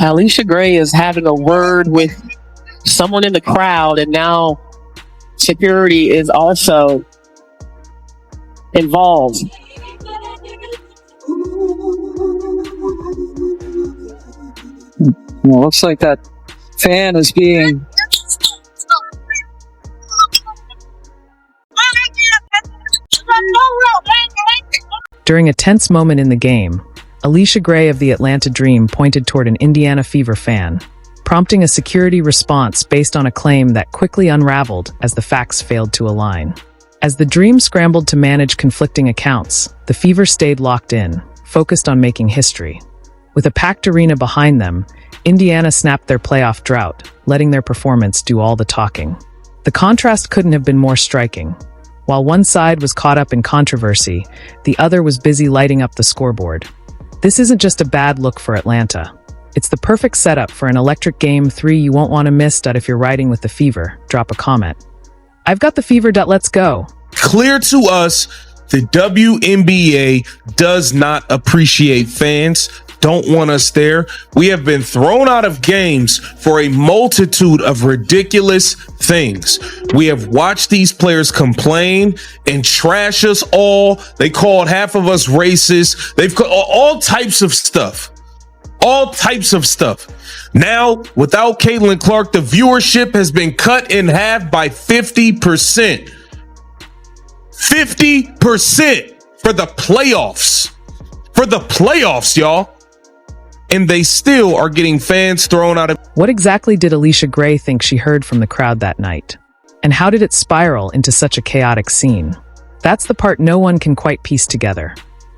Alicia Gray is having a word with someone in the crowd, and now security is also involved. Well, looks like that fan is being... During a tense moment in the game, Alicia Gray of the Atlanta Dream pointed toward an Indiana Fever fan, prompting a security response based on a claim that quickly unraveled as the facts failed to align. As the Dream scrambled to manage conflicting accounts, the Fever stayed locked in, focused on making history. With a packed arena behind them, Indiana snapped their playoff drought, letting their performance do all the talking. The contrast couldn't have been more striking. While one side was caught up in controversy, the other was busy lighting up the scoreboard. This isn't just a bad look for Atlanta. It's the perfect setup for an electric Game 3 you won't want to miss. If you're riding with the Fever, drop a comment. I've got the Fever. Let's go. Clear to us, the WNBA does not appreciate fans, don't want us there. We have been thrown out of games for a multitude of ridiculous things. We have watched these players complain and trash us all. They called half of us racist. They've called all types of stuff. All types of stuff. Now, without Caitlin Clark, the viewership has been cut in half by 50%. 50% for the playoffs. For the playoffs, y'all. And they still are getting fans thrown out of... What exactly did Alicia Gray think she heard from the crowd that night? And how did it spiral into such a chaotic scene? That's the part no one can quite piece together.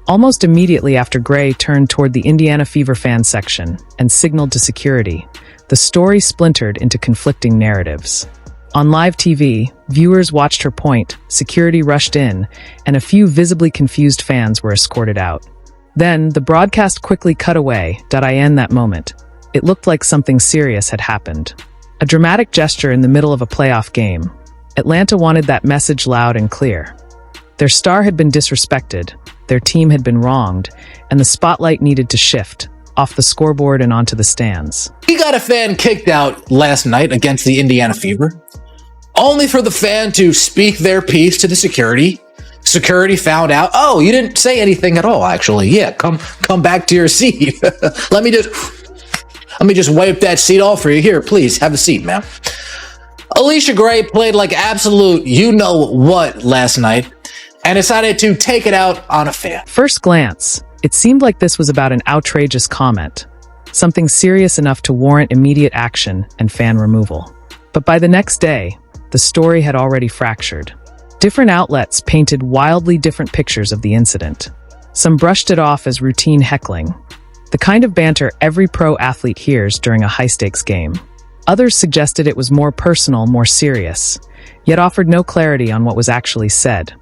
Almost immediately after Gray turned toward the Indiana Fever fan section and signaled to security, the story splintered into conflicting narratives. On live TV, viewers watched her point, security rushed in, and a few visibly confused fans were escorted out. Then, the broadcast quickly cut away. In that moment, it looked like something serious had happened. A dramatic gesture in the middle of a playoff game. Atlanta wanted that message loud and clear. Their star had been disrespected, their team had been wronged, and the spotlight needed to shift, off the scoreboard and onto the stands. We got a fan kicked out last night against the Indiana Fever, only for the fan to speak their piece to the security. Security found out, oh, you didn't say anything at all, actually. Yeah, come back to your seat. Let me just wipe that seat off for you. Here, please, have a seat, ma'am. Alicia Gray played like absolute you-know-what last night and decided to take it out on a fan. First glance, it seemed like this was about an outrageous comment, something serious enough to warrant immediate action and fan removal. But by the next day, the story had already fractured. Different outlets painted wildly different pictures of the incident. Some brushed it off as routine heckling, the kind of banter every pro athlete hears during a high-stakes game. Others suggested it was more personal, more serious, yet offered no clarity on what was actually said.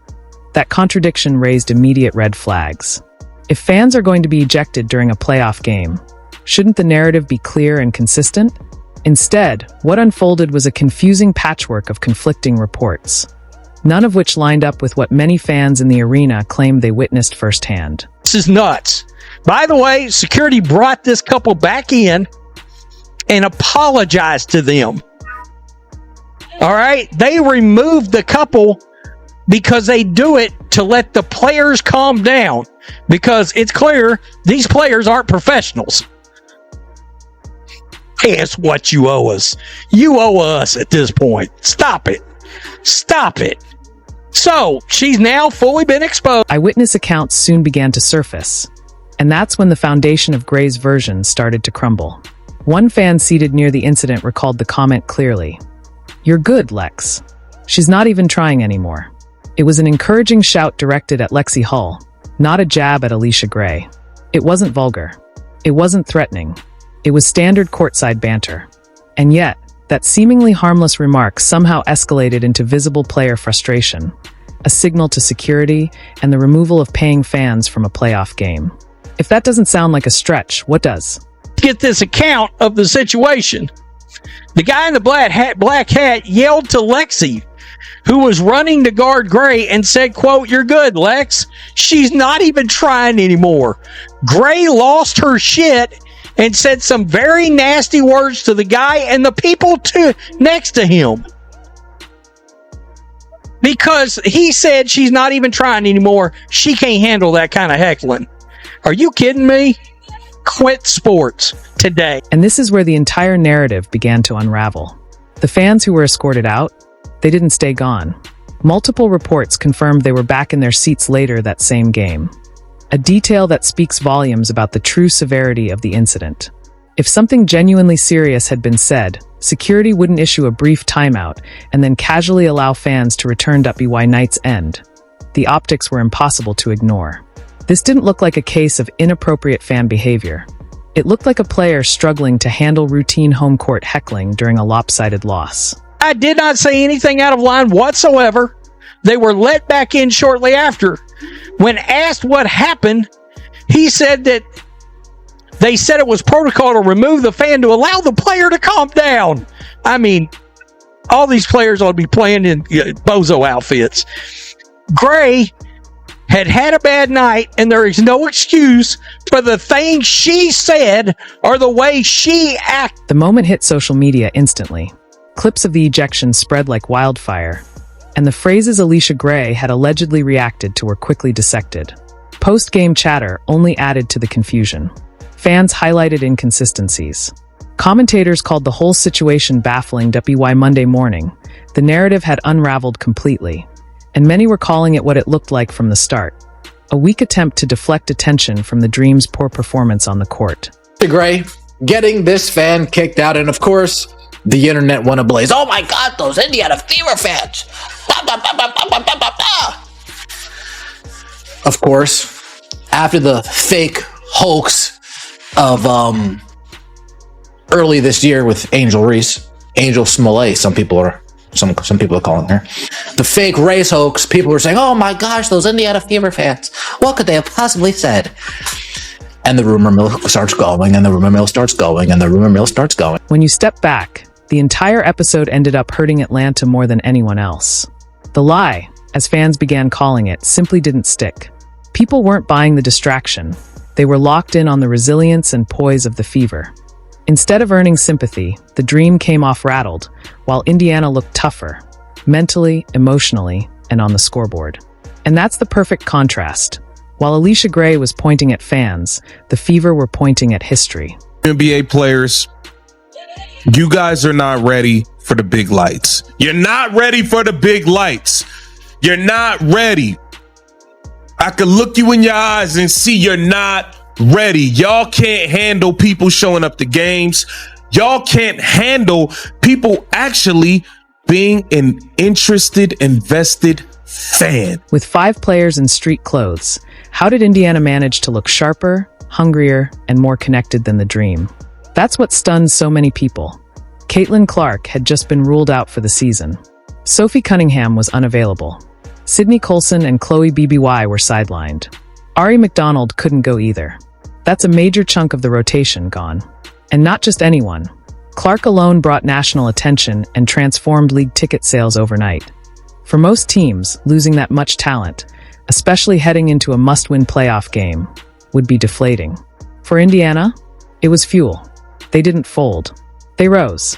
That contradiction raised immediate red flags. If fans are going to be ejected during a playoff game, shouldn't the narrative be clear and consistent? Instead, what unfolded was a confusing patchwork of conflicting reports, none of which lined up with what many fans in the arena claimed they witnessed firsthand. This is nuts. By the way, security brought this couple back in and apologized to them. All right? They removed the couple because they do it to let the players calm down, because it's clear these players aren't professionals. Hey, it's what you owe us. You owe us at this point. Stop it. Stop it. So, she's now fully been exposed. Eyewitness accounts soon began to surface, and that's when the foundation of Gray's version started to crumble. One fan seated near the incident recalled the comment clearly. "You're good, Lex. She's not even trying anymore." It was an encouraging shout directed at Lexi Hull, not a jab at Alicia Gray. It wasn't vulgar. It wasn't threatening. It was standard courtside banter. And yet, that seemingly harmless remark somehow escalated into visible player frustration, a signal to security, and the removal of paying fans from a playoff game. If that doesn't sound like a stretch, what does? Get this account of the situation. The guy in the black hat yelled to Lexi, who was running to guard Gray, and said, quote, "You're good, Lex. She's not even trying anymore." Gray lost her shit and said some very nasty words to the guy and the people next to him. Because he said she's not even trying anymore. She can't handle that kind of heckling. Are you kidding me? Quit sports today. And this is where the entire narrative began to unravel. The fans who were escorted out, they didn't stay gone. Multiple reports confirmed they were back in their seats later that same game. A detail that speaks volumes about the true severity of the incident. If something genuinely serious had been said, security wouldn't issue a brief timeout and then casually allow fans to return to WNBA night's end. The optics were impossible to ignore. This didn't look like a case of inappropriate fan behavior. It looked like a player struggling to handle routine home court heckling during a lopsided loss. I did not say anything out of line whatsoever. They were let back in shortly after. When asked what happened, he said that they said it was protocol to remove the fan to allow the player to calm down. I mean, all these players ought to be playing in bozo outfits. Gray had a bad night, and there is no excuse for the things she said or the way she acted. The moment hit social media instantly. Clips of the ejection spread like wildfire, and the phrases Alicia Gray had allegedly reacted to were quickly dissected. Post-game chatter only added to the confusion. Fans highlighted inconsistencies. Commentators called the whole situation baffling. WNBA Monday morning, the narrative had unraveled completely, and many were calling it what it looked like from the start. A weak attempt to deflect attention from the Dream's poor performance on the court. Gray getting this fan kicked out, and of course, the internet went ablaze. Oh my God, those Indiana Fever fans! Of course, after the fake hoax of early this year with Angel Reese, Angel Smollett, some people are calling her, the fake race hoax, people were saying, oh my gosh, those Indiana Fever fans, what could they have possibly said? And the rumor mill starts going, and the rumor mill starts going, and the rumor mill starts going. When you step back, the entire episode ended up hurting Atlanta more than anyone else. The lie, as fans began calling it, simply didn't stick. People weren't buying the distraction. They were locked in on the resilience and poise of the Fever. Instead of earning sympathy, the Dream came off rattled, while Indiana looked tougher, mentally, emotionally, and on the scoreboard. And that's the perfect contrast. While Alicia Gray was pointing at fans, the Fever were pointing at history. NBA players, you guys are not ready for the big lights. You're not ready for the big lights. You're not ready. I could look you in your eyes and see you're not ready. Y'all can't handle people showing up to games. Y'all can't handle people actually being an interested, invested fan. With 5 players in street clothes, how did Indiana manage to look sharper, hungrier, and more connected than the Dream? That's what stunned so many people. Caitlin Clark had just been ruled out for the season. Sophie Cunningham was unavailable. Sydney Colson and Chloe BBY were sidelined. Ari McDonald couldn't go either. That's a major chunk of the rotation gone. And not just anyone. Clark alone brought national attention and transformed league ticket sales overnight. For most teams, losing that much talent, especially heading into a must-win playoff game, would be deflating. For Indiana, it was fuel. They didn't fold. They rose.